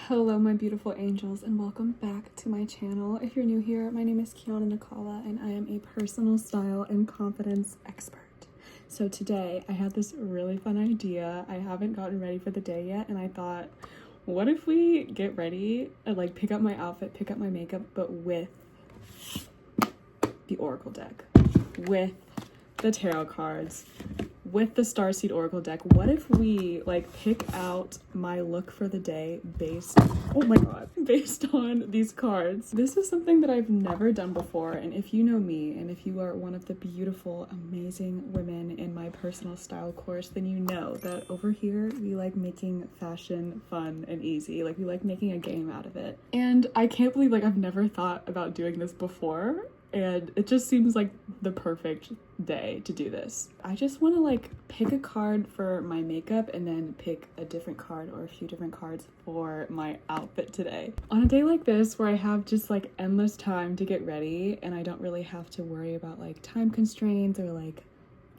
Hello my beautiful angels and welcome back to my channel. If you're new here, my name is Kiana Nakala and I am a personal style and confidence expert. So today I had this really fun idea. I haven't gotten ready for the day yet and I thought, what if we get ready and like pick up my outfit, pick up my makeup, but with the Oracle deck, with the tarot cards, with the Starseed Oracle deck. What if we like pick out my look for the day based on these cards? This is something that I've never done before, and if you know me and if you are one of the beautiful, amazing women in my personal style course, then you know that over here we like making fashion fun and easy. Like we like making a game out of it. And I can't believe like I've never thought about doing this before. And it just seems like the perfect day to do this. I just want to like pick a card for my makeup and then pick a different card or a few different cards for my outfit today. On a day like this where I have just like endless time to get ready and I don't really have to worry about like time constraints or like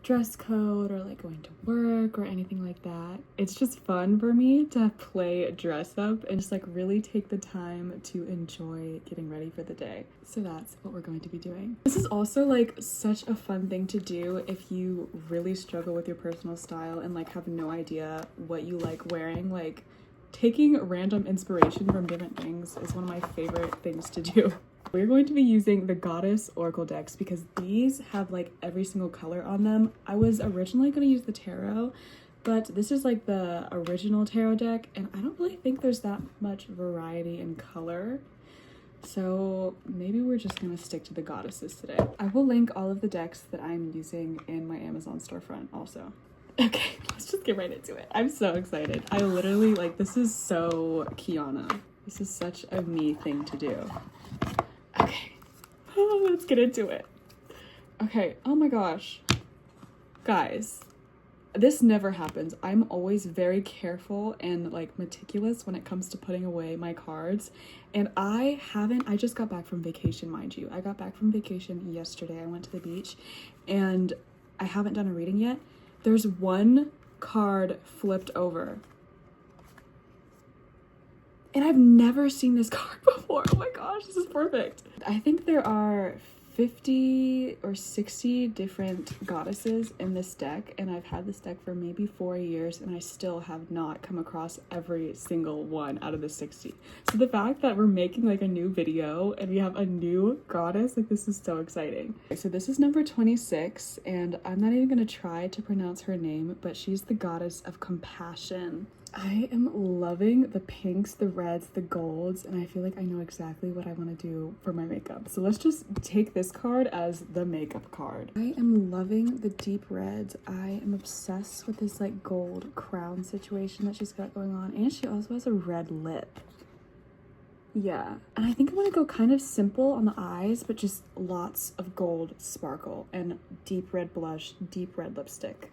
dress code or like going to work or anything like that. It's just fun for me to play dress up and just like really take the time to enjoy getting ready for the day. So that's what we're going to be doing. This is also like such a fun thing to do if you really struggle with your personal style and like have no idea what you like wearing. Like taking random inspiration from different things is one of my favorite things to do. We're going to be using the Goddess Oracle decks because these have like every single color on them. I was originally going to use the tarot, but this is like the original tarot deck and I don't really think there's that much variety in color. So maybe we're just going to stick to the goddesses today. I will link all of the decks that I'm using in my Amazon storefront also. Okay, let's just get right into it. I'm so excited. I literally like, this is so Kiana. This is such a me thing to do. Okay, let's get into it. Okay, oh my gosh. Guys, this never happens. I'm always very careful and like meticulous when it comes to putting away my cards. And I just got back from vacation, mind you. I got back from vacation yesterday. I went to the beach and I haven't done a reading yet. There's one card flipped over. And I've never seen this card before. Oh my gosh, this is perfect. I think there are 50 or 60 different goddesses in this deck, and I've had this deck for maybe 4 years, and I still have not come across every single one out of the 60. So the fact that we're making like a new video and we have a new goddess, like this is so exciting. Okay, so this is number 26, and I'm not even gonna try to pronounce her name, but she's the goddess of compassion. I am loving the pinks, the reds, the golds, and I feel like I know exactly what I want to do for my makeup. So let's just take this card as the makeup card. I am loving the deep reds. I am obsessed with this like gold crown situation that she's got going on, and she also has a red lip. Yeah, and I think I'm gonna go kind of simple on the eyes, but just lots of gold sparkle and deep red blush, deep red lipstick.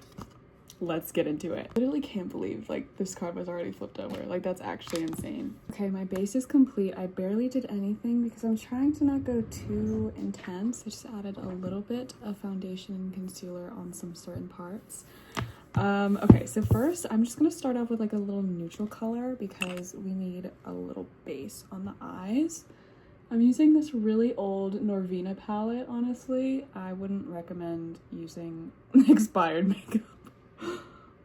Let's get into it. I literally can't believe like this card was already flipped over. Like that's actually insane. Okay, my base is complete. I barely did anything because I'm trying to not go too intense. I just added a little bit of foundation and concealer on some certain parts. Okay, so first I'm just gonna start off with like a little neutral color because we need a little base on the eyes. I'm using this really old Norvina palette, honestly. I wouldn't recommend using expired makeup.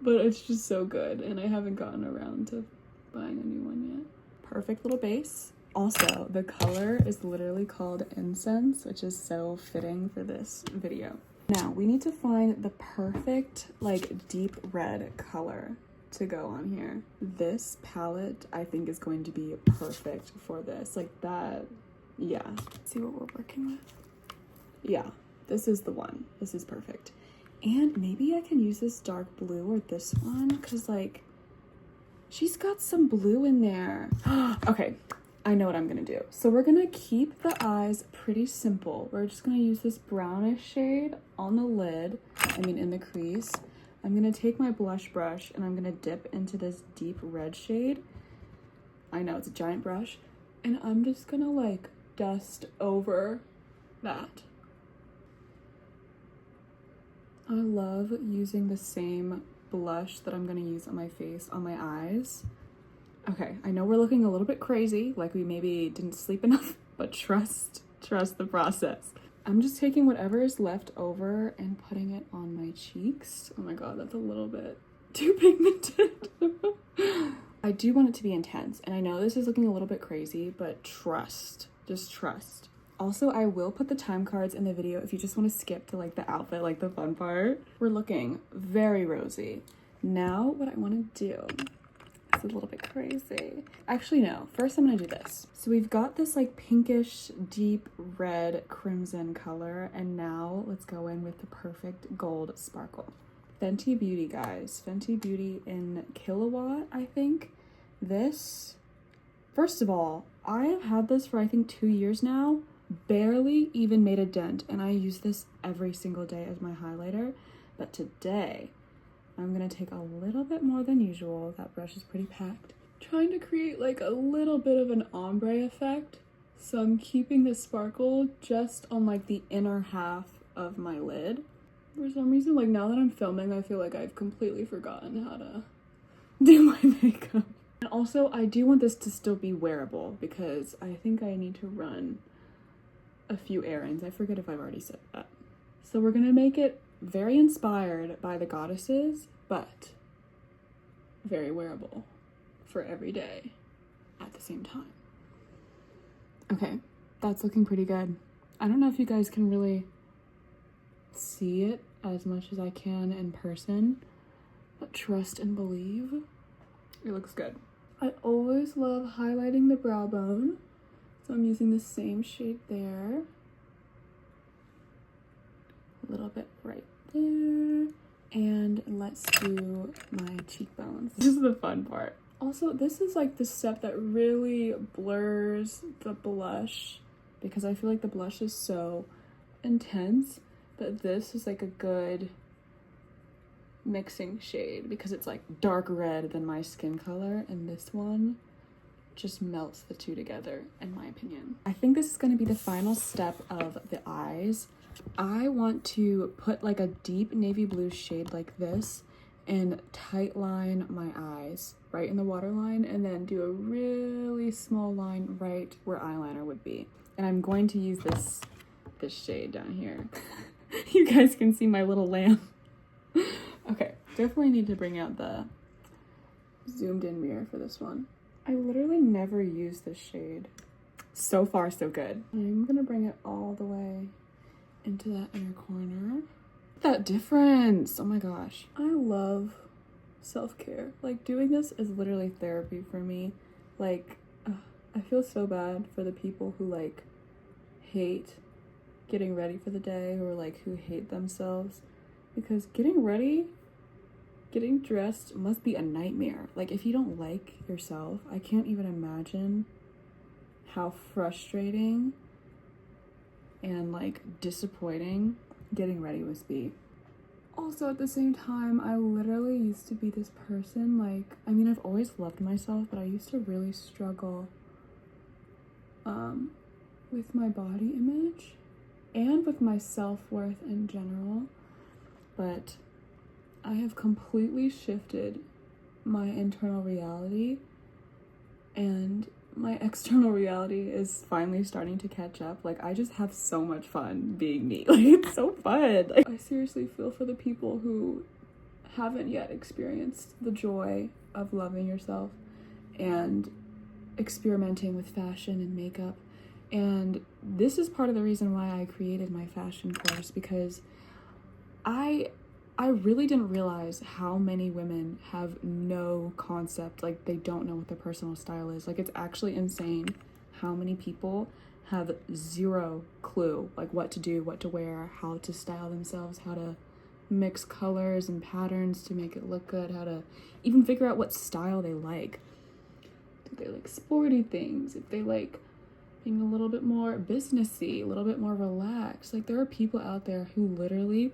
But it's just so good and I haven't gotten around to buying a new one yet. Perfect little base. Also, the color is literally called Incense, which is so fitting for this video. Now, we need to find the perfect like deep red color to go on here. This palette I think is going to be perfect for this. Like that, yeah. Let's see what we're working with. Yeah, this is the one. This is perfect. And maybe I can use this dark blue or this one because like she's got some blue in there. Okay, I know what I'm gonna do. So we're gonna keep the eyes pretty simple. We're just gonna use this brownish shade on the lid, in the crease. I'm gonna take my blush brush and I'm gonna dip into this deep red shade. I know it's a giant brush. And I'm just gonna like dust over that. I love using the same blush that I'm going to use on my face, on my eyes. Okay, I know we're looking a little bit crazy, like we maybe didn't sleep enough, but trust the process. I'm just taking whatever is left over and putting it on my cheeks. Oh my god, that's a little bit too pigmented. I do want it to be intense, and I know this is looking a little bit crazy, but trust. Just trust. Also, I will put the time cards in the video if you just want to skip to like the outfit, like the fun part. We're looking very rosy. Now what I want to do is a little bit crazy. Actually, no. First, I'm going to do this. So we've got this like pinkish, deep red crimson color, and now let's go in with the perfect gold sparkle. Fenty Beauty, guys. Fenty Beauty in Killawatt, I think. This, first of all, I have had this for I think 2 years now. Barely even made a dent, and I use this every single day as my highlighter. But today I'm gonna take a little bit more than usual. That brush is pretty packed, trying to create like a little bit of an ombre effect, so I'm keeping the sparkle just on like the inner half of my lid. For some reason, like now that I'm filming, I feel like I've completely forgotten how to do my makeup. And also I do want this to still be wearable because I think I need to run a few errands. I forget if I've already said that. So we're gonna make it very inspired by the goddesses, but very wearable for every day at the same time. Okay, that's looking pretty good. I don't know if you guys can really see it as much as I can in person, but trust and believe. It looks good. I always love highlighting the brow bone. So I'm using the same shade there. A little bit right there. And let's do my cheekbones. This is the fun part. Also, this is like the step that really blurs the blush because I feel like the blush is so intense, but this is like a good mixing shade because it's like dark red than my skin color, and this one just melts the two together, in my opinion. I think this is going to be the final step of the eyes. I want to put like a deep navy blue shade like this and tight line my eyes right in the waterline, and then do a really small line right where eyeliner would be. And I'm going to use this shade down here. You guys can see my little lamp. Okay, definitely need to bring out the zoomed in mirror for this one. I literally never use this shade. So far, so good. I'm gonna bring it all the way into that inner corner. That difference, oh my gosh. I love self-care. Like, doing this is literally therapy for me. Like, I feel so bad for the people who like hate getting ready for the day, or like who hate themselves, because getting ready, getting dressed must be a nightmare. Like, if you don't like yourself, I can't even imagine how frustrating and like disappointing getting ready must be. Also, at the same time, I literally used to be this person, like, I mean, I've always loved myself, but I used to really struggle with my body image and with my self-worth in general. But I have completely shifted my internal reality, and my external reality is finally starting to catch up. Like, I just have so much fun being me. Like, it's so fun. Like, I seriously feel for the people who haven't yet experienced the joy of loving yourself and experimenting with fashion and makeup. And this is part of the reason why I created my fashion course, because I really didn't realize how many women have no concept, like they don't know what their personal style is. Like, it's actually insane how many people have zero clue, like what to do, what to wear, how to style themselves, how to mix colors and patterns to make it look good, how to even figure out what style they like. Do they like sporty things? If they like being a little bit more businessy, a little bit more relaxed. Like, there are people out there who literally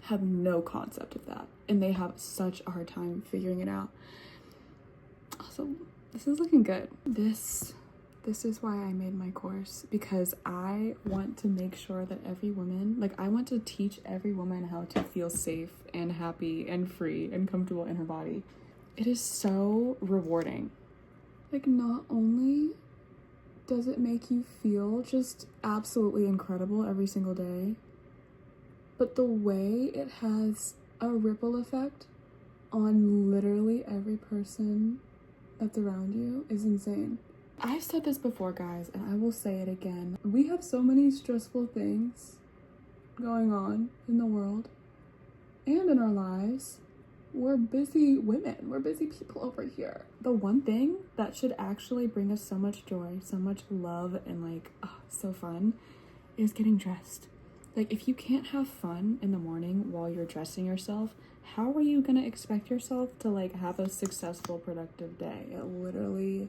have no concept of that, and they have such a hard time figuring it out. Also, this is looking good. This is why I made my course, because I want to make sure that every woman, like, I want to teach every woman how to feel safe and happy and free and comfortable in her body. It is so rewarding Like, not only does it make you feel just absolutely incredible every single day, but the way it has a ripple effect on literally every person that's around you is insane. I've said this before, guys, and I will say it again. We have so many stressful things going on in the world and in our lives. We're busy women. We're busy people over here. The one thing that should actually bring us so much joy, so much love, and like, oh, so fun, is getting dressed. Like, if you can't have fun in the morning while you're dressing yourself, how are you gonna expect yourself to like have a successful, productive day? It literally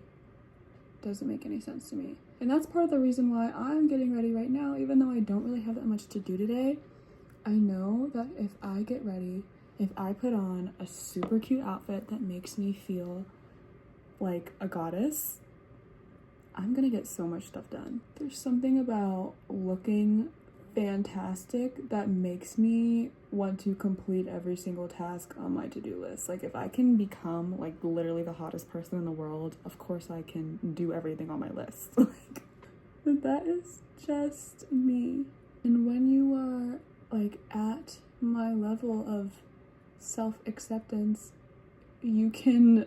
doesn't make any sense to me. And that's part of the reason why I'm getting ready right now. Even though I don't really have that much to do today, I know that if I get ready, if I put on a super cute outfit that makes me feel like a goddess, I'm gonna get so much stuff done. There's something about looking fantastic that makes me want to complete every single task on my to-do list. Like, if I can become like literally the hottest person in the world, of course I can do everything on my list. Like, that is just me. And when you are like at my level of self-acceptance, you can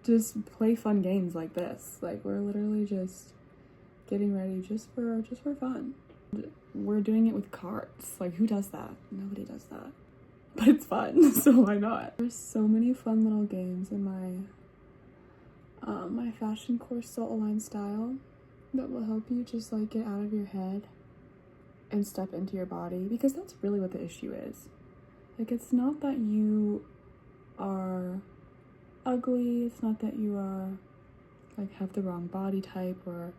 just play fun games like this. Like, we're literally just getting ready just for fun. We're doing it with carts. Like, who does that? Nobody does that. But it's fun, so why not? There's so many fun little games in my my fashion course, Soul Aligned Style, that will help you just like get out of your head and step into your body, because that's really what the issue is. Like, it's not that you are ugly, it's not that you are like have the wrong body type or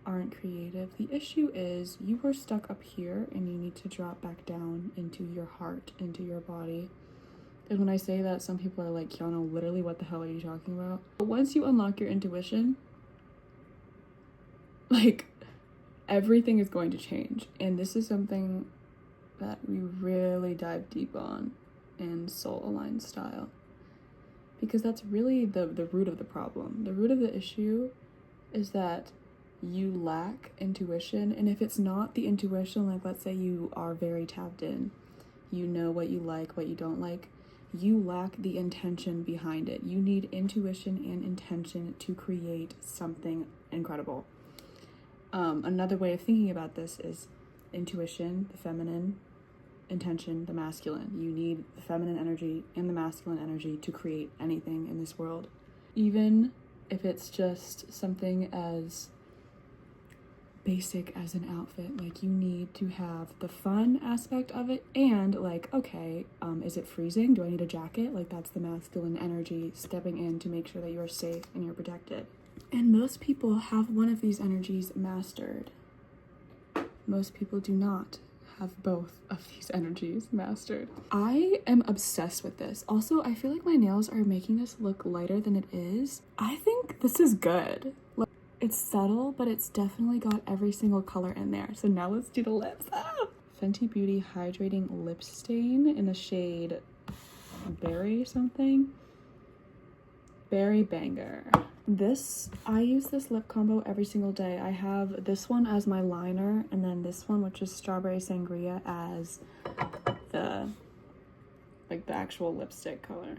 aren't creative. The issue is you are stuck up here and you need to drop back down into your heart, into your body. And when I say that, some people are like, Kiana, literally what the hell are you talking about? But once you unlock your intuition, like, everything is going to change. And this is something that we really dive deep on in Soul Aligned Style, because that's really the root of the problem. The root of the issue is that you lack intuition. And if it's not the intuition, like, let's say you are very tapped in, you know what you like, what you don't like, you lack the intention behind it. You need intuition and intention to create something incredible. Another way of thinking about this is intuition, the feminine, intention, the masculine. You need the feminine energy and the masculine energy to create anything in this world. Even if it's just something as basic as an outfit, like, you need to have the fun aspect of it, and like, okay, is it freezing? Do I need a jacket? Like, that's the masculine energy stepping in to make sure that you're safe and you're protected. And most people have one of these energies mastered. Most people do not have both of these energies mastered. I am obsessed with this. Also, I feel like my nails are making this look lighter than it is. I think this is good. Like, it's subtle, but it's definitely got every single color in there. So now let's do the lips. Fenty Beauty Hydrating Lip Stain in the shade Berry something. Berry Banger. I use this lip combo every single day. I have this one as my liner, and then this one, which is Strawberry Sangria, as the actual lipstick color.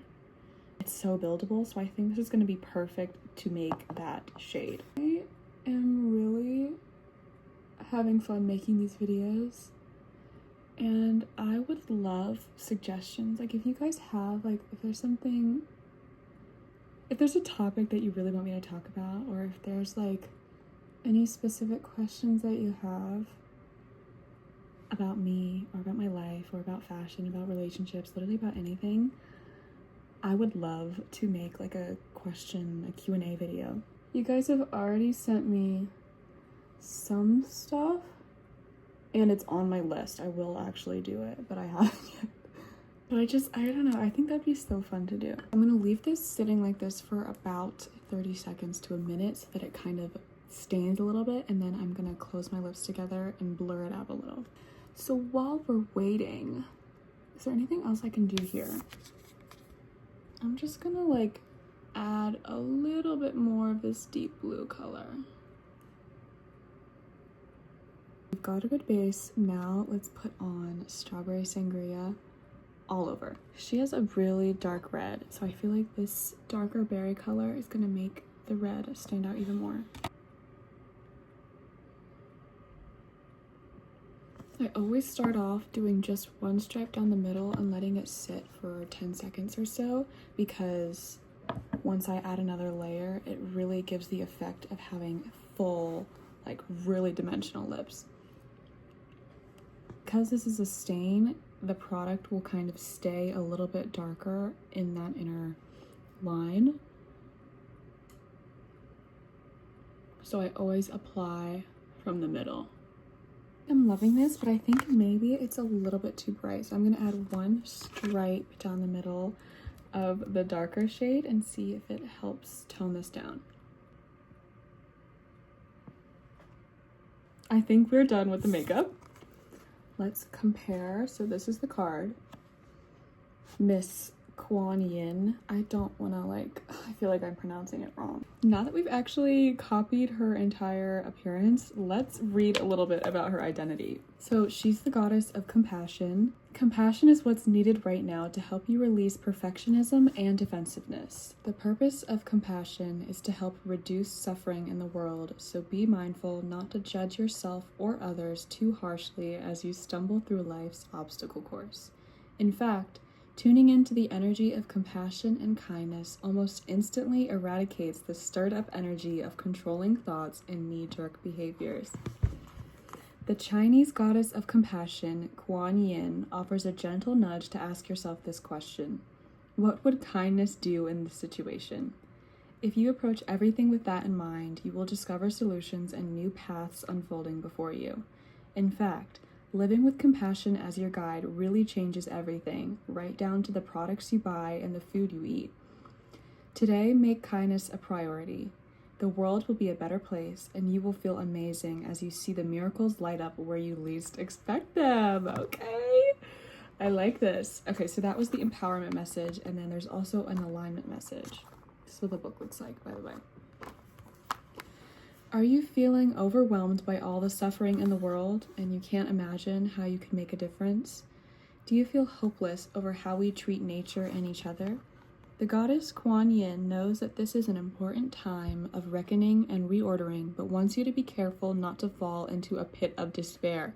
It's so buildable, so I think this is going to be perfect to make that shade. I am really having fun making these videos, and I would love suggestions. Like, if you guys have, like, if there's a topic that you really want me to talk about, or if there's like any specific questions that you have about me or about my life or about fashion, about relationships, literally about anything, I would love to make like a Q&A video. You guys have already sent me some stuff and it's on my list. I will actually do it, but I haven't yet. But I don't know, I think that'd be so fun to do. I'm gonna leave this sitting like this for about 30 seconds to a minute so that it kind of stains a little bit, and then I'm gonna close my lips together and blur it out a little. So while we're waiting, is there anything else I can do here? I'm just gonna like add a little bit more of this deep blue color. We've got a good base. Now let's put on Strawberry Sangria all over. She has a really dark red, so I feel like this darker berry color is gonna make the red stand out even more. I always start off doing just one stripe down the middle and letting it sit for 10 seconds or so, because once I add another layer, it really gives the effect of having full, like really dimensional lips. Because this is a stain, the product will kind of stay a little bit darker in that inner line. So I always apply from the middle. I'm loving this, but I think maybe it's a little bit too bright. So I'm gonna add one stripe down the middle of the darker shade and see if it helps tone this down. I think we're done with the makeup. Let's compare. So this is the card. Miss Kuan Yin. I don't want to I feel like I'm pronouncing it wrong. Now that we've actually copied her entire appearance, let's read a little bit about her identity. So she's the goddess of compassion. Compassion is what's needed right now to help you release perfectionism and defensiveness. The purpose of compassion is to help reduce suffering in the world, so be mindful not to judge yourself or others too harshly as you stumble through life's obstacle course. In fact, tuning into the energy of compassion and kindness almost instantly eradicates the stirred up energy of controlling thoughts and knee-jerk behaviors. The Chinese goddess of compassion, Kuan Yin, offers a gentle nudge to ask yourself this question: what would kindness do in this situation? If you approach everything with that in mind, you will discover solutions and new paths unfolding before you. In fact, living with compassion as your guide really changes everything, right down to the products you buy and the food you eat. Today, make kindness a priority. The world will be a better place, and you will feel amazing as you see the miracles light up where you least expect them. Okay, I like this. Okay, so that was the empowerment message, and then there's also an alignment message. This is what the book looks like, by the way. Are you feeling overwhelmed by all the suffering in the world and you can't imagine how you can make a difference? Do you feel hopeless over how we treat nature and each other? The goddess Kuan Yin knows that this is an important time of reckoning and reordering, but wants you to be careful not to fall into a pit of despair.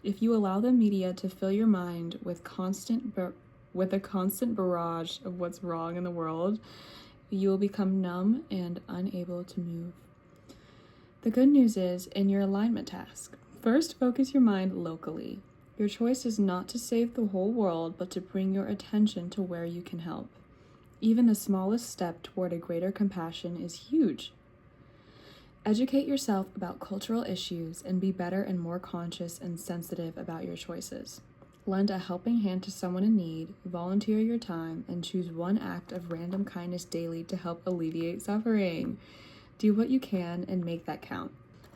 If you allow the media to fill your mind with a constant barrage of what's wrong in the world, you will become numb and unable to move. The good news is in your alignment task. First, focus your mind locally. Your choice is not to save the whole world, but to bring your attention to where you can help. Even the smallest step toward a greater compassion is huge. Educate yourself about cultural issues and be better and more conscious and sensitive about your choices. Lend a helping hand to someone in need, volunteer your time, and choose one act of random kindness daily to help alleviate suffering. Do what you can and make that count.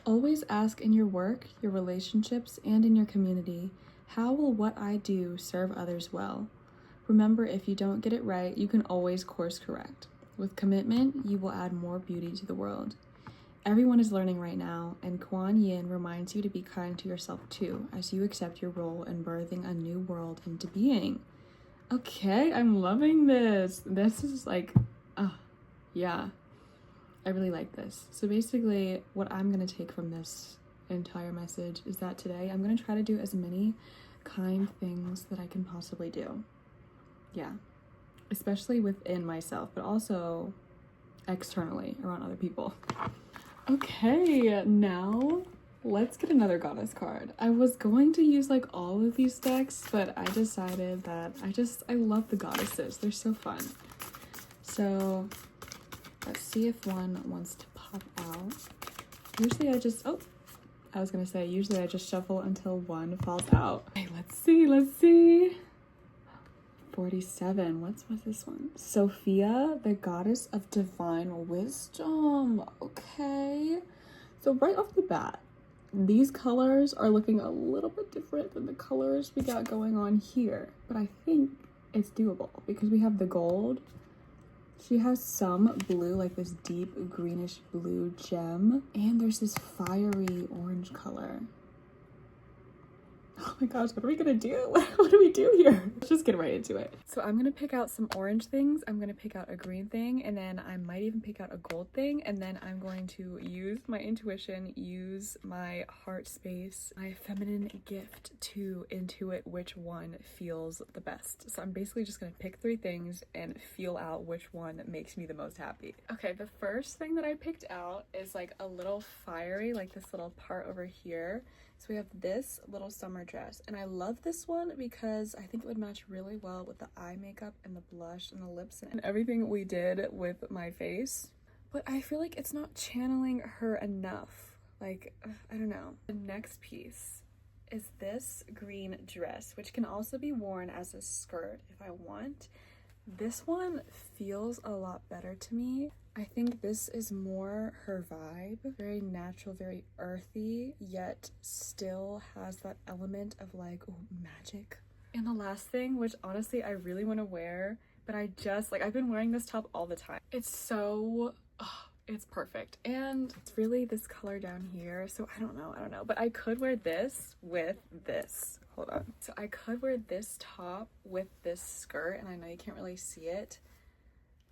Always ask in your work, your relationships, and in your community, how will what I do serve others well? Remember, if you don't get it right, you can always course correct. With commitment, you will add more beauty to the world. Everyone is learning right now, and Kuan Yin reminds you to be kind to yourself too, as you accept your role in birthing a new world into being. Okay, I'm loving this. This is yeah. I really like this. So basically, what I'm going to take from this entire message is that today I'm going to try to do as many kind things that I can possibly do. Yeah. Especially within myself, but also externally around other people. Okay, now let's get another goddess card. I was going to use all of these decks, but I decided that I love the goddesses. They're so fun. So let's see if one wants to pop out. Usually I just shuffle until one falls out. Okay, let's see. 47, what's this one? Sophia, the goddess of divine wisdom. Okay. So right off the bat, these colors are looking a little bit different than the colors we got going on here. But I think it's doable because we have the gold. She has some blue, like this deep greenish blue gem, and there's this fiery orange color. Oh my gosh, what are we gonna do? What do we do here? Let's just get right into it. So I'm gonna pick out some orange things, I'm gonna pick out a green thing, and then I might even pick out a gold thing, and then I'm going to use my intuition, use my heart space, my feminine gift to intuit which one feels the best. So I'm basically just gonna pick 3 things and feel out which one makes me the most happy. Okay, the first thing that I picked out is like a little fiery, like this little part over here. So we have this little summer dress, and I love this one because I think it would match really well with the eye makeup and the blush and the lips and everything we did with my face. But I feel like it's not channeling her enough. Like, I don't know. The next piece is this green dress, which can also be worn as a skirt if I want. This one feels a lot better to me. I think this is more her vibe. Very natural, very earthy, yet still has that element of like, oh, magic. And the last thing, which honestly I really want to wear, but I just, like, I've been wearing this top all the time. It's so, it's perfect. And it's really this color down here, so I don't know, but I could wear this with this. Hold on. So I could wear this top with this skirt, and I know you can't really see it,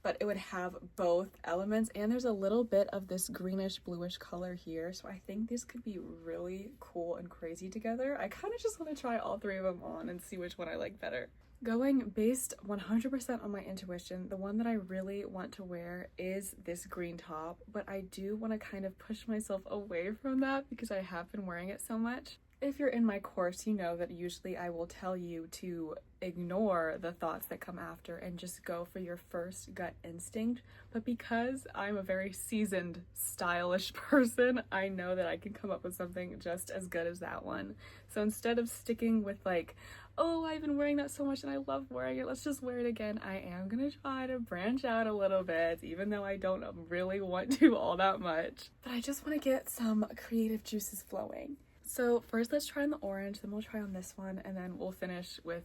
but it would have both elements, and there's a little bit of this greenish bluish color here, so I think these could be really cool and crazy together. I kind of just want to try all 3 of them on and see which one I like better. Going based 100% on my intuition, the one that I really want to wear is this green top, but I do want to kind of push myself away from that because I have been wearing it so much. If you're in my course, you know that usually I will tell you to ignore the thoughts that come after and just go for your first gut instinct. But because I'm a very seasoned, stylish person, I know that I can come up with something just as good as that one. So instead of sticking with like, oh, I've been wearing that so much and I love wearing it, let's just wear it again, I am gonna try to branch out a little bit, even though I don't really want to all that much. But I just want to get some creative juices flowing. So first let's try on the orange, then we'll try on this one, and then we'll finish with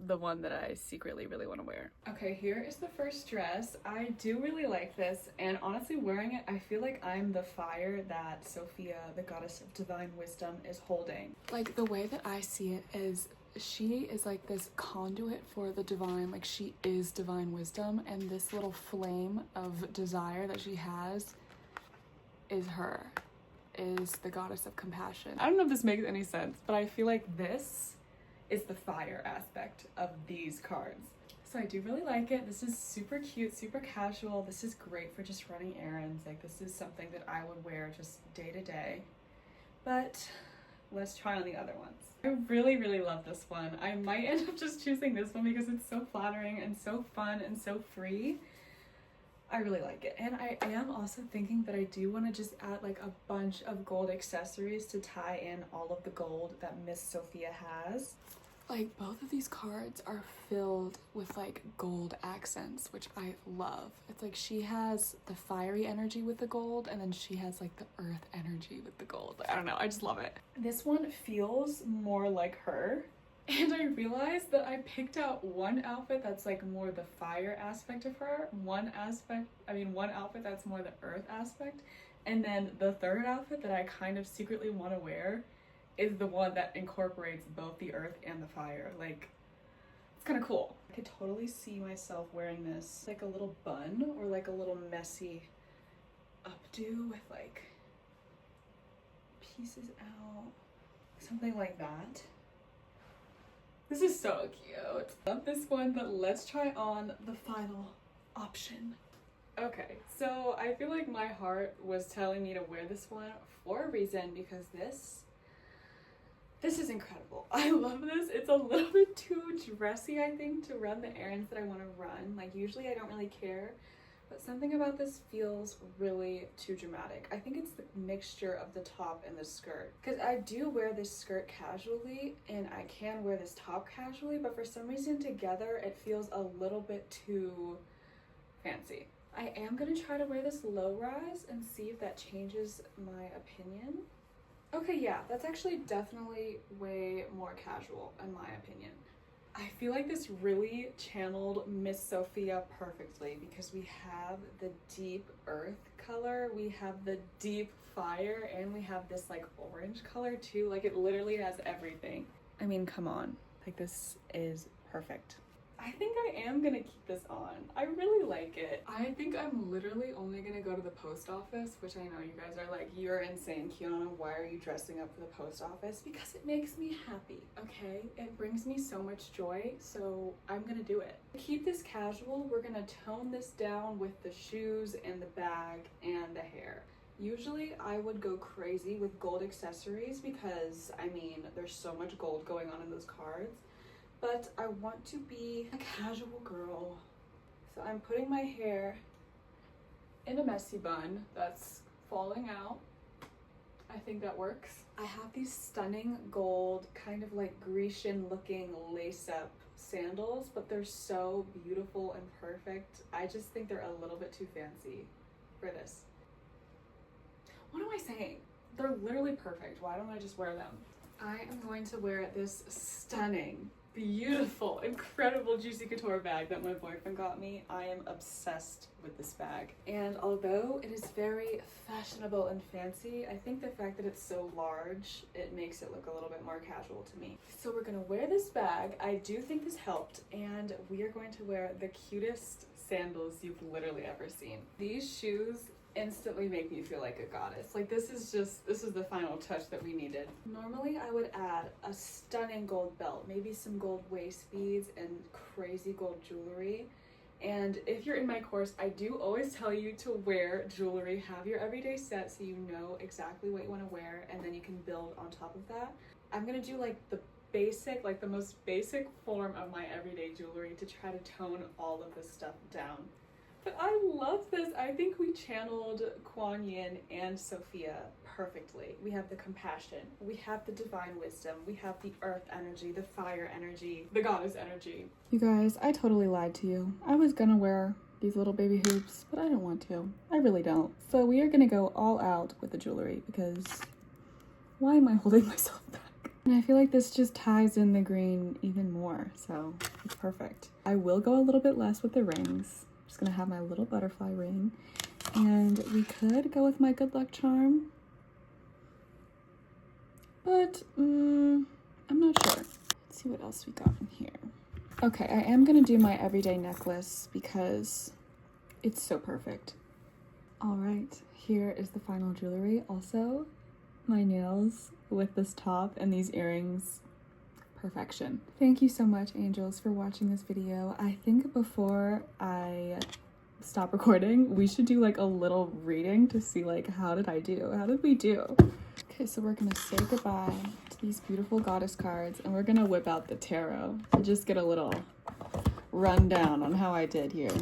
the one that I secretly really want to wear. Okay, here is the first dress. I do really like this, and honestly wearing it, I feel like I'm the fire that Sophia, the goddess of divine wisdom, is holding. Like, the way that I see it is she is like this conduit for the divine, like she is divine wisdom, and this little flame of desire that she has is her. Is the goddess of compassion. I don't know if this makes any sense, but I feel like this is the fire aspect of these cards. So I do really like it. This is super cute, super casual. This is great for just running errands. Like, this is something that I would wear just day to day. But let's try on the other ones. I really, really love this one. I might end up just choosing this one because it's so flattering and so fun and so free. I really like it, and I am also thinking that I do want to just add like a bunch of gold accessories to tie in all of the gold that Miss Sophia has. Like, both of these cards are filled with like gold accents, which I love. It's like she has the fiery energy with the gold, and then she has like the earth energy with the gold. I don't know, I just love it. This one feels more like her. And I realized that I picked out one outfit that's like more the fire aspect of her, one outfit that's more the earth aspect, and then the third outfit that I kind of secretly want to wear is the one that incorporates both the earth and the fire. Like, it's kind of cool. I could totally see myself wearing this like a little bun or like a little messy updo with like pieces out, something like that. This is so cute. Love this one, but let's try on the final option. Okay, so I feel like my heart was telling me to wear this one for a reason, because this is incredible. I love this. It's a little bit too dressy, I think, to run the errands that I want to run. Like, usually I don't really care, but something about this feels really too dramatic. I think it's the mixture of the top and the skirt, because I do wear this skirt casually and I can wear this top casually, but for some reason together it feels a little bit too fancy. I am gonna try to wear this low rise and see if that changes my opinion. Okay, yeah, that's actually definitely way more casual in my opinion. I feel like this really channeled Miss Sophia perfectly because we have the deep earth color, we have the deep fire, and we have this like orange color too. Like it literally has everything. I mean, come on. Like this is perfect. I think I am gonna keep this on. I really like it. I think I'm literally only gonna go to the post office, which I know you guys are like, you're insane, Kiana, why are you dressing up for the post office? Because it makes me happy, okay? It brings me so much joy, so I'm gonna do it. To keep this casual, we're gonna tone this down with the shoes and the bag and the hair. Usually I would go crazy with gold accessories because, I mean, there's so much gold going on in those cards. But I want to be a casual girl. So I'm putting my hair in a messy bun that's falling out. I think that works. I have these stunning gold, kind of like Grecian looking lace-up sandals, but they're so beautiful and perfect. I just think they're a little bit too fancy for this. What am I saying? They're literally perfect. Why don't I just wear them? I am going to wear this stunning, beautiful, incredible Juicy Couture bag that my boyfriend got me. I am obsessed with this bag. And although it is very fashionable and fancy, I think the fact that it's so large, it makes it look a little bit more casual to me. So we're gonna wear this bag. I do think this helped, and we are going to wear the cutest sandals you've literally ever seen. These shoes instantly make me feel like a goddess. Like this is the final touch that we needed. Normally I would add a stunning gold belt, maybe some gold waist beads and crazy gold jewelry. And if you're in my course, I do always tell you to wear jewelry, have your everyday set so you know exactly what you want to wear, and then you can build on top of that. I'm gonna do like the basic, like the most basic form of my everyday jewelry to try to tone all of this stuff down. But I love this. I think we channeled Kuan Yin and Sophia perfectly. We have the compassion, we have the divine wisdom, we have the earth energy, the fire energy, the goddess energy. You guys, I totally lied to you. I was gonna wear these little baby hoops, but I don't want to. I really don't. So we are gonna go all out with the jewelry because why am I holding myself back? And I feel like this just ties in the green even more, so it's perfect. I will go a little bit less with the rings. Just gonna have my little butterfly ring, and we could go with my good luck charm, but I'm not sure. Let's see what else we got in here. Okay, I am gonna do my everyday necklace because it's so perfect. All right, here is the final jewelry. Also, my nails with this top and these earrings. Perfection. Thank you so much, angels, for watching this video. I think before I stop recording, we should do like a little reading to see like how did I do? How did we do? Okay, so we're gonna say goodbye to these beautiful goddess cards, and we're gonna whip out the tarot to just get a little rundown on how I did here.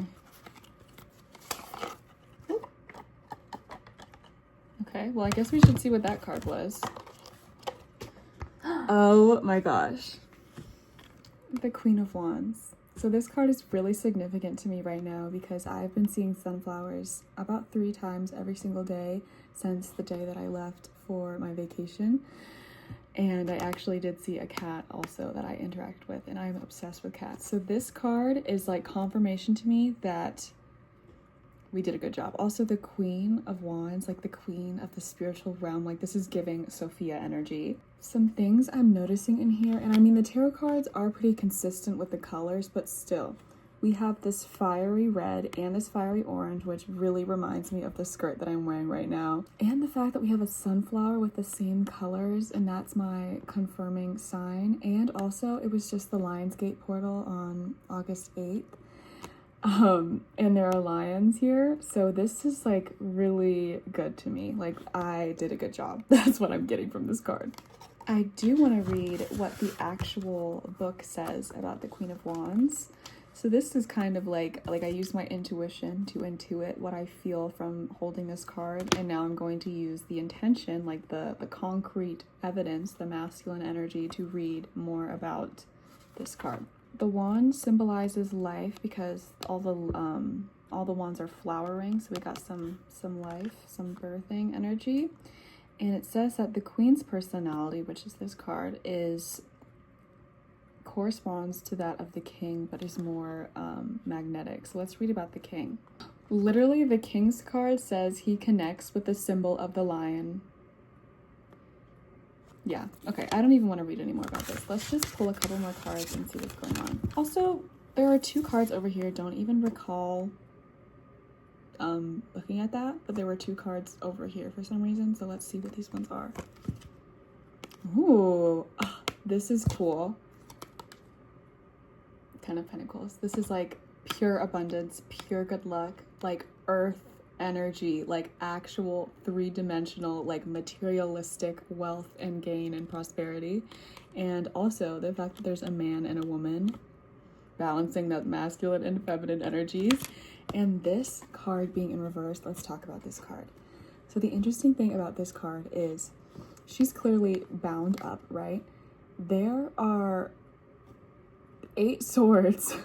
Okay, well I guess we should see what that card was. Oh my gosh. The Queen of Wands. So this card is really significant to me right now because I've been seeing sunflowers about 3 times every single day since the day that I left for my vacation. And I actually did see a cat also that I interact with, and I'm obsessed with cats. So this card is like confirmation to me that we did a good job. Also the Queen of Wands, like the queen of the spiritual realm, like this is giving Sophia energy. Some things I'm noticing in here, and I mean the tarot cards are pretty consistent with the colors, but still, we have this fiery red and this fiery orange, which really reminds me of the skirt that I'm wearing right now. And the fact that we have a sunflower with the same colors, and that's my confirming sign. And also, it was just the Lionsgate portal on August 8th. And there are lions here, so this is like really good to me. Like I did a good job. That's what I'm getting from this card. I do want to read what the actual book says about the Queen of Wands. So this is kind of like I use my intuition to intuit what I feel from holding this card, and now I'm going to use the intention, like the concrete evidence, the masculine energy, to read more about this card. The wand symbolizes life because all the wands are flowering, so we got some life, some birthing energy. And it says that the Queen's personality, which is this card, is corresponds to that of the king, but is more magnetic. So let's read about the king. Literally, the king's card says he connects with the symbol of the lion. Yeah, okay, I don't even want to read any more about this. Let's just pull a couple more cards and see what's going on. Also, there are 2 cards over here. Don't even recall looking at that, but there were 2 cards over here for some reason. So let's see what these ones are. Ooh, oh, this is cool. 10 of Pentacles. This is like pure abundance, pure good luck, like earth energy, like actual 3-dimensional, like materialistic wealth and gain and prosperity. And also the fact that there's a man and a woman balancing that masculine and feminine energies. And this card being in reverse, let's talk about this card. So the interesting thing about this card is she's clearly bound up, right? There are 8 swords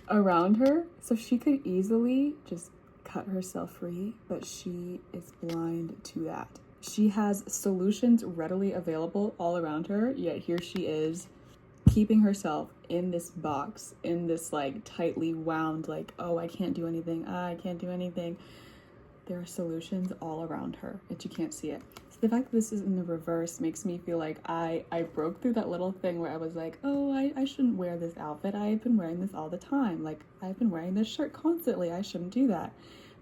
around her, so she could easily just cut herself free, but she is blind to that. She has solutions readily available all around her, yet here she is keeping herself in this box, in this like tightly wound, like, oh, I can't do anything, I can't do anything. There are solutions all around her, but you can't see it. So the fact that this is in the reverse makes me feel like I broke through that little thing where I was like, oh, I shouldn't wear this outfit. I've been wearing this all the time. Like, I've been wearing this shirt constantly. I shouldn't do that.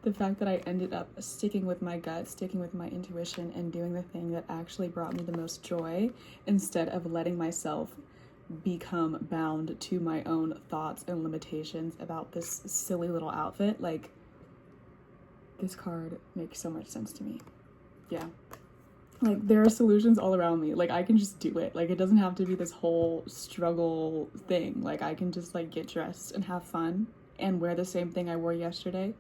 The fact that I ended up sticking with my gut, sticking with my intuition, and doing the thing that actually brought me the most joy, instead of letting myself become bound to my own thoughts and limitations about this silly little outfit. Like, this card makes so much sense to me. Yeah. Like, there are solutions all around me. Like, I can just do it. Like, it doesn't have to be this whole struggle thing. Like, I can just, like, get dressed and have fun and wear the same thing I wore yesterday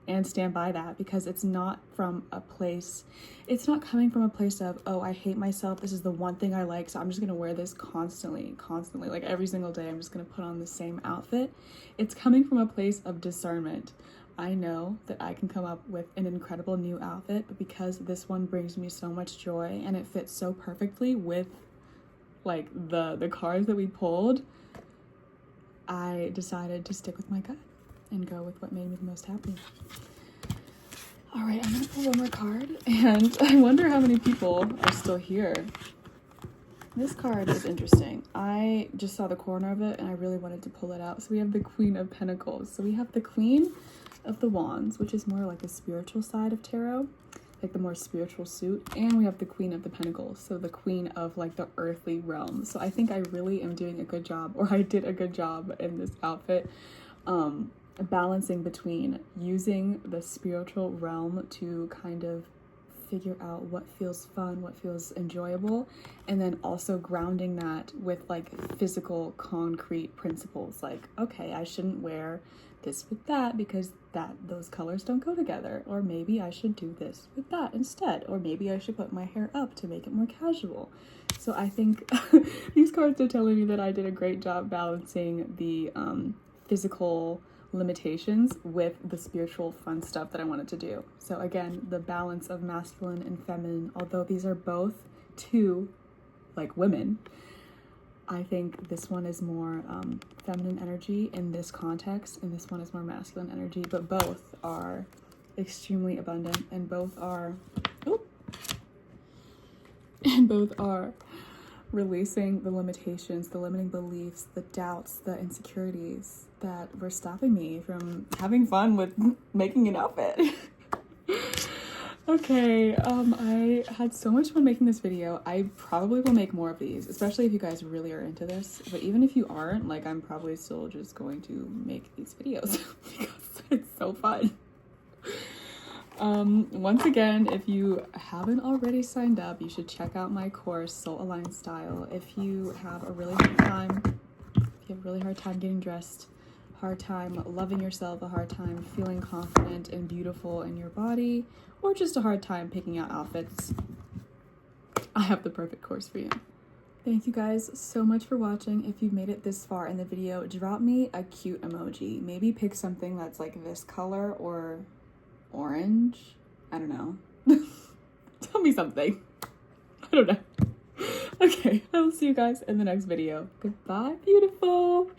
and stand by that, because it's not from a place, it's not coming from a place of, oh, I hate myself, this is the one thing I like, so I'm just gonna wear this constantly, like every single day I'm just gonna put on the same outfit. It's coming from a place of discernment. I know that I can come up with an incredible new outfit, but because this one brings me so much joy and it fits so perfectly with like the cards that we pulled, I decided to stick with my gut and go with what made me the most happy. All right, I'm gonna pull one more card, and I wonder how many people are still here. This card is interesting. I just saw the corner of it and I really wanted to pull it out. So we have the Queen of Pentacles. So we have the Queen of the Wands, which is more like the spiritual side of tarot, like the more spiritual suit. And we have the Queen of the Pentacles, so the queen of like the earthly realm. So I think I really am doing a good job, or I did a good job in this outfit, balancing between using the spiritual realm to kind of figure out what feels fun, what feels enjoyable, and then also grounding that with like physical concrete principles, like, okay, I shouldn't wear this with that because those colors don't go together, or maybe I should do this with that instead, or maybe I should put my hair up to make it more casual. So I think these cards are telling me that I did a great job balancing the physical limitations with the spiritual fun stuff that I wanted to do. So again, the balance of masculine and feminine, although these are both two like women, I think this one is more feminine energy in this context, and this one is more masculine energy, but both are extremely abundant, and both are releasing the limitations, the limiting beliefs, the doubts, the insecurities that were stopping me from having fun with making an outfit. Okay, I had so much fun making this video. I probably will make more of these, especially if you guys really are into this. But even if you aren't, like, I'm probably still just going to make these videos because it's so fun. Once again, if you haven't already signed up, you should check out my course, Soul Aligned Style. If you have a really hard time getting dressed, hard time loving yourself, a hard time feeling confident and beautiful in your body, or just a hard time picking out outfits, I have the perfect course for you. Thank you guys so much for watching. If you've made it this far in the video, drop me a cute emoji. Maybe pick something that's like this color or orange. I don't know. Tell me something. I don't know. Okay, I will see you guys in the next video. Goodbye, beautiful.